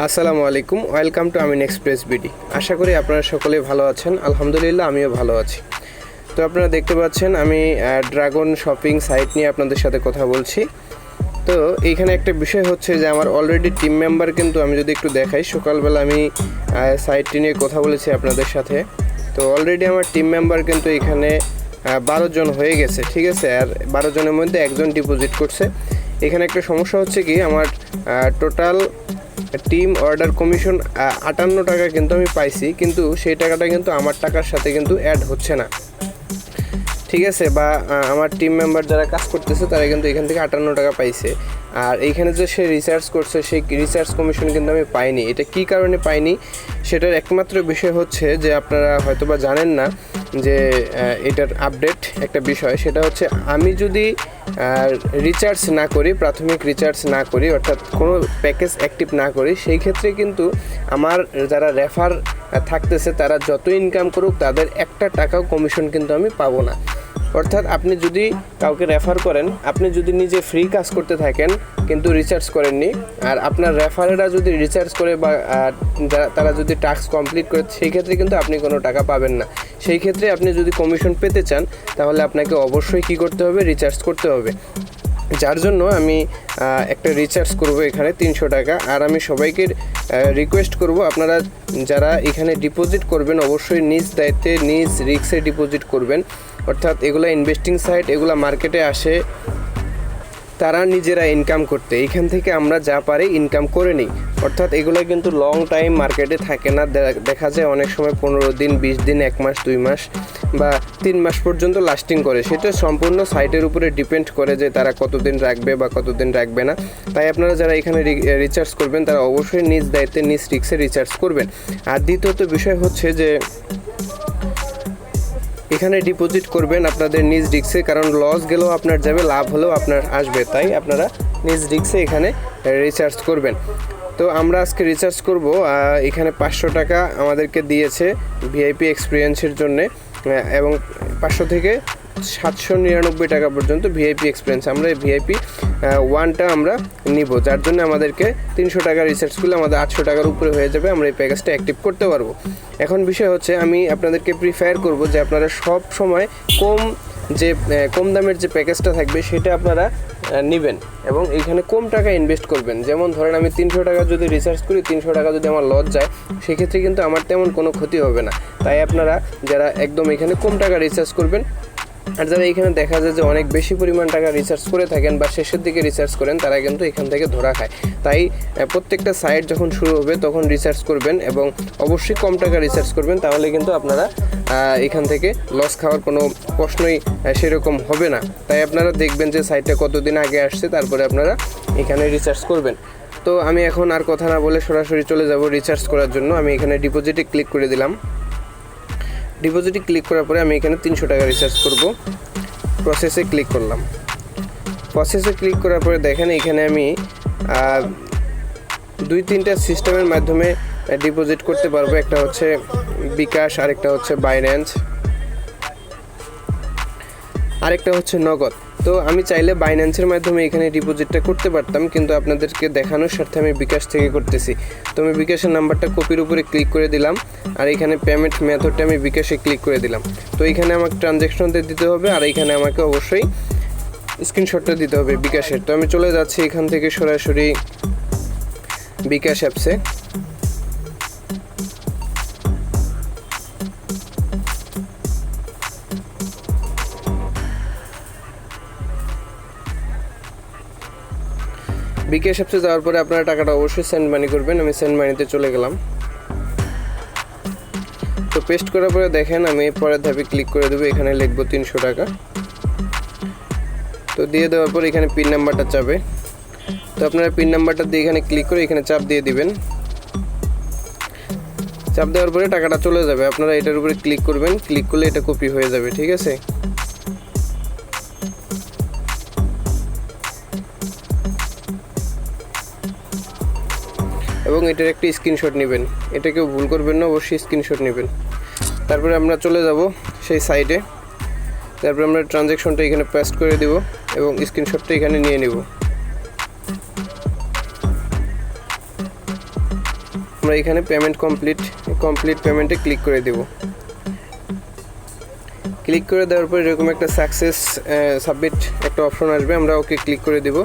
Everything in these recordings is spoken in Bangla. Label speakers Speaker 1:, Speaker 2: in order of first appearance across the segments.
Speaker 1: আসসালামু আলাইকুম, welcome to Amin express BD. আশা করি আপনারা সকলেই ভালো আছেন। আলহামদুলিল্লাহ আমিও ভালো আছি। তো আপনারা দেখতে পাচ্ছেন আমি ড্রাগন শপিং সাইট নিয়ে আপনাদের সাথে কথা বলছি। তো এইখানে একটা বিষয় হচ্ছে যে আমার অলরেডি টিম মেম্বার কিন্তু আমি যদি একটু দেখাই, সকালবেলা আমি সাইটটি নিয়ে কথা বলেছি আপনাদের সাথে। তো অলরেডি আমার টিম মেম্বার কিন্তু এখানে 12 জন হয়ে গেছে, ঠিক আছে। আর 12 জনের মধ্যে একজন ডিপোজিট করছে। এখানে একটা সমস্যা হচ্ছে কি, আমার টোটাল টিম অর্ডার কমিশন 58 টাকা কিন্তু আমি পাইছি, কিন্তু সেই টাকাটা কিন্তু আমার টাকার সাথে কিন্তু অ্যাড হচ্ছে না, ঠিক আছে। বা আমার টিম মেম্বার যারা কাজ করতেছে তারা কিন্তু এখান থেকে 58 টাকা পাইছে। আর এইখানে যে সে রিসার্চ করছে সেই রিসার্চ কমিশন কিন্তু আমি পাইনি। এটা কী কারণে পাইনি সেটার একমাত্র বিষয় হচ্ছে যে আপনারা হয়তোবা জানেন না যে এটার আপডেট একটা বিষয়, সেটা হচ্ছে আমি যদি রিচার্জ না করি, প্রাথমিক রিচার্জ না করি, অর্থাৎ কোনো প্যাকেজ অ্যাক্টিভ না করি, সেই ক্ষেত্রে কিন্তু আমার যারা রেফার থাকতেছে তারা যত ইনকাম করুক তাদের একটা টাকাও কমিশন কিন্তু আমি পাবো না। অর্থাৎ আপনি যদি কাউকে রেফার করেন, আপনি যদি নিজে ফ্রি কাজ করতে থাকেন কিন্তু রিচার্জ করেননি, আর আপনার রেফারেরা যদি রিচার্জ করে বা তারা যদি টাস্ক কমপ্লিট করে, সেই ক্ষেত্রে কিন্তু আপনি কোনো টাকা পাবেন না। সেই ক্ষেত্রে আপনি যদি কমিশন পেতে চান তাহলে আপনাকে অবশ্যই কী করতে হবে, রিচার্জ করতে হবে। যার জন্য আমি একটা রিচার্জ করব এখানে 300 টাকা। আর আমি সবাইকে রিকোয়েস্ট করব, আপনারা যারা এখানে ডিপোজিট করবেন অবশ্যই নিজ দায়িত্বে নিজ রিস্কে ডিপোজিট করবেন। অর্থাৎ এগুলা ইনভেস্টিং সাইট, এগুলা মার্কেটে আসে তারা নিজেরা ইনকাম করতে, এইখান থেকে আমরা যা পারি ইনকাম করে নিই। অর্থাৎ এগুলো কিন্তু লং টাইম মার্কেটে থাকে না, দেখা যায় অনেক সময় 15 দিন, 20 দিন, 1 মাস, 2 মাস বা 3 মাস পর্যন্ত লাস্টিং করে। সেটা সম্পূর্ণ সাইটের উপরে ডিপেন্ড করে যে তারা কতদিন রাখবে বা কতদিন রাখবে না। তাই আপনারা যারা এখানে রিচার্জ করবেন তারা অবশ্যই নিজ দায়িত্বে নিজ রিস্কে রিচার্জ করবেন। আর দ্বিতীয়ত বিষয় হচ্ছে যে এখানে ডিপোজিট করবেন আপনাদের নিজ রিস্কে, কারণ লস গেলেও আপনার যাবে, লাভ হলেও আপনার আসবে। তাই আপনারা নিজ রিস্কে এখানে রিচার্জ করবেন। তো আমরা আজকে রিচার্জ করব, এখানে 500 টাকা আমাদেরকে দিয়েছে ভিআইপি এক্সপিরিয়েন্সের জন্যে, এবং 500 থেকে 799 টাকা পর্যন্ত ভিআইপি এক্সপিরিয়েন্স। আমরা এই ভিআইপি 1টা আমরা নিব, যার জন্য আমাদেরকে 300 টাকা রিচার্জ করলে আমাদের 800 টাকার উপরে হয়ে যাবে, আমরা এই প্যাকেজটা অ্যাক্টিভ করতে পারবো। এখন বিষয় হচ্ছে আমি আপনাদেরকে প্রিফার করব যে আপনারা সব সময় কম দামের যে প্যাকেজটা থাকবে সেটা আপনারা নেবেন এবং এইখানে কম টাকা ইনভেস্ট করবেন। যেমন ধরেন আমি 300 টাকা যদি রিচার্জ করি, 300 টাকা যদি আমার লস যায়, সেক্ষেত্রে কিন্তু আমার তেমন কোনো ক্ষতি হবে না। তাই আপনারা যারা একদম এখানে কম টাকা রিচার্জ করবেন, আর যারা এখানে দেখা যায় যে অনেক বেশি পরিমাণ টাকা রিচার্জ করে থাকেন বা শেষের দিকে রিচার্জ করেন, তারা কিন্তু এখান থেকে ধরা খায়। তাই প্রত্যেকটা সাইট যখন শুরু হবে তখন রিচার্জ করবেন এবং অবশ্যই কম টাকা রিচার্জ করবেন, তাহলে কিন্তু আপনারা এখান থেকে লস খাওয়ার কোনো প্রশ্নই সেরকম হবে না। তাই আপনারা দেখবেন যে সাইটটা কতদিন আগে আসছে, তারপরে আপনারা এখানে রিচার্জ করবেন। তো আমি এখন আর কথা না বলে সরাসরি চলে যাব রিচার্জ করার জন্য। আমি এখানে ডিপোজিটে ক্লিক করে দিলাম। ডিপোজিটে ক্লিক করার পরে আমি এখানে 300 টাকা রিচার্জ করব। প্রসেসে ক্লিক করলাম। প্রসেসে ক্লিক করার পরে দেখেন এখানে আমি 2-3টা সিস্টেমের মাধ্যমে ডিপোজিট করতে পারবো। একটা হচ্ছে বিকাশ, আরেকটা হচ্ছে বাইন্যান্স, আরেকটা হচ্ছে নগদ। তো আমি চাইলে বাইন্যান্সের মাধ্যমে এখানে ডিপোজিটটা করতে পারতাম, কিন্তু আপনাদেরকে দেখানোর স্বার্থে আমি বিকাশ থেকে করতেছি। তো আমি বিকাশের নাম্বারটা কপির উপরে ক্লিক করে দিলাম, আর এখানে পেমেন্ট মেথডটা আমি বিকাশে ক্লিক করে দিলাম। তো এখানে আমাকে ট্রানজ্যাকশনটা দিতে হবে, আর এখানে আমাকে অবশ্যই স্ক্রিনশটটা দিতে হবে বিকাশের। তো আমি চলে যাচ্ছি এখান থেকে সরাসরি বিকাশ অ্যাপসে। বিকাশ অ্যাপসে যাওয়ার পরে আপনারা টাকাটা অবশ্যই সেন্ড মানি করবেন। আমি সেন্ড মানিতে চলে গেলাম। তো পেস্ট করার পরে দেখেন আমি পরের ধাপে ক্লিক করে দেবো, এখানে লিখবো 300 টাকা। তো দিয়ে দেওয়ার পর এখানে পিন নাম্বারটা চাবে। তো আপনারা পিন নাম্বারটা দিয়ে এখানে ক্লিক করে এখানে চাপ দিয়ে দিবেন। চাপ দেওয়ার পরে টাকাটা চলে যাবে। আপনারা এটার উপরে ক্লিক করবেন, ক্লিক করলে এটা কপি হয়ে যাবে, ঠিক আছে। এবং এটার একটি স্ক্রিনশট নেবেন, এটাকেও ভুল করবেন না, অবশ্যই স্ক্রিনশট নেবেন। তারপরে আমরা চলে যাব সেই সাইটে। তারপরে আমরা ট্রানজ্যাকশনটা এখানে পেস্ট করে দেব এবং স্ক্রিনশটটা এখানে নিয়ে নেব। আমরা এখানে পেমেন্ট কমপ্লিট পেমেন্টে ক্লিক করে দেব। ক্লিক করে দেওয়ার পর এরকম একটা সাকসেস সাবমিট একটা অপশন আসবে, আমরা ওকে ক্লিক করে দেব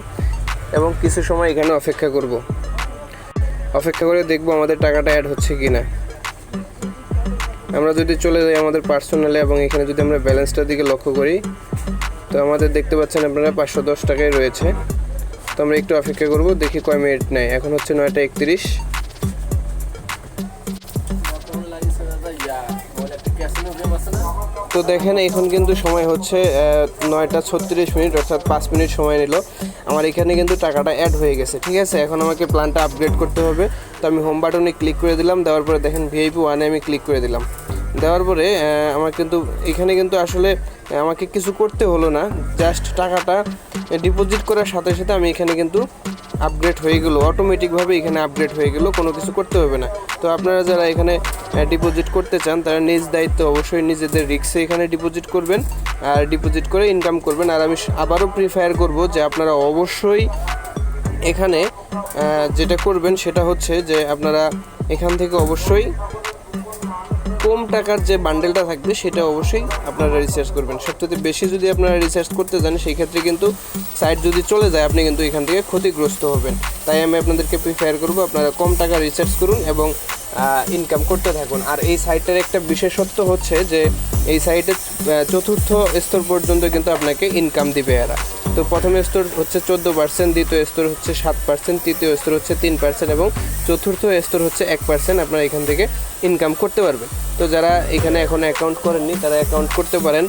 Speaker 1: এবং কিছু সময় এখানে অপেক্ষা করে দেখব আমাদের টাকাটা অ্যাড হচ্ছে কি না। আমরা যদি চলে যাই আমাদের পার্সোনালে এবং এখানে যদি আমরা ব্যালেন্সটার দিকে লক্ষ্য করি, তো আমাদের দেখতে পাচ্ছেন আপনারা 510 টাকায় রয়েছে। তো আমরা একটু অপেক্ষা করব, দেখি কয় মিনিট নেয়। এখন হচ্ছে 9:31। তো দেখেন এখন কিন্তু সময় হচ্ছে 9:36, অর্থাৎ 5 মিনিট সময় নিল। আমার এখানে কিন্তু টাকাটা অ্যাড হয়ে গেছে। ঠিক আছে, এখন আমাকে প্ল্যানটা আপগ্রেড করতে হবে। তো আমি হোম বাটনে ক্লিক করে দিলাম, দেওয়ার পরে দেখেন ভিআইপি 1-এ আমি ক্লিক করে দিলাম। দেওয়ার পরে আমার কিন্তু এখানে কিন্তু আসলে আমাকে কিছু করতে হলো না, জাস্ট টাকাটা ডিপোজিট করার সাথে সাথে আমি এখানে কিন্তু আপগ্রেড হয়ে গেল, অটোমেটিকভাবে এখানে আপগ্রেড হয়ে গেল, কোনো কিছু করতে হবে না। তো আপনারা যারা এখানে ডিপোজিট করতে চান তারা নিজ দায়িত্ব অবশ্যই নিজেদের রিস্কে এখানে ডিপোজিট করবেন আর ডিপোজিট করে ইনকাম করবেন। আর আমি আবারও প্রিফার করব যে আপনারা অবশ্যই এখানে যেটা করবেন সেটা হচ্ছে যে আপনারা এখান থেকে অবশ্যই কম টাকার যে বান্ডেলটা থাকবে সেটা অবশ্যই আপনারা রিসার্চ করবেন। সবথেকে বেশি যদি আপনারা রিসার্চ করতে যান সেই ক্ষেত্রে কিন্তু সাইট যদি চলে যায় আপনি কিন্তু এখান থেকে ক্ষতিগ্রস্ত হবেন। তাই আমি আপনাদেরকে প্রিফার করব আপনারা কম টাকা রিসার্চ করুন এবং ইনকাম করতে থাকুন। আর এই সাইটের একটা বিশেষত্ব হচ্ছে যে এই সাইটে 4র্থ স্তর পর্যন্ত কিন্তু আপনাকে ইনকাম দিবে এরা। তো প্রথম স্তর হচ্ছে 14%, দ্বিতীয় স্তর হচ্ছে 7%, তৃতীয় স্তর হচ্ছে 3% এবং চতুর্থ স্তর হচ্ছে 1%। আপনারা এখান থেকে ইনকাম করতে পারবেন। তো যারা এখানে এখন অ্যাকাউন্ট করেননি তারা অ্যাকাউন্ট করতে পারেন।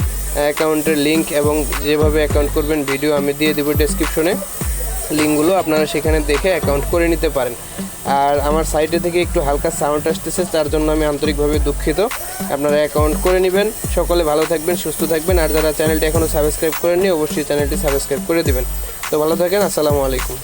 Speaker 1: অ্যাকাউন্টের লিঙ্ক এবং যেভাবে অ্যাকাউন্ট করবেন ভিডিও আমি দিয়ে দেবো ডেসক্রিপশনে, লিঙ্কগুলো আপনারা সেখানে দেখে অ্যাকাউন্ট করে নিতে পারেন। আর আমার সাইটে থেকে একটু হালকা সাউন্ড আসতেছে, তার জন্য আমি আন্তরিকভাবে দুঃখিত। আপনারা অ্যাকাউন্ট করে নেবেন। সকলে ভালো থাকবেন, সুস্থ থাকবেন। আর যারা চ্যানেলটি এখনও সাবস্ক্রাইব করেননি অবশ্যই চ্যানেলটি সাবস্ক্রাইব করে দিবেন। তো ভালো থাকেন, আসসালামু আলাইকুম।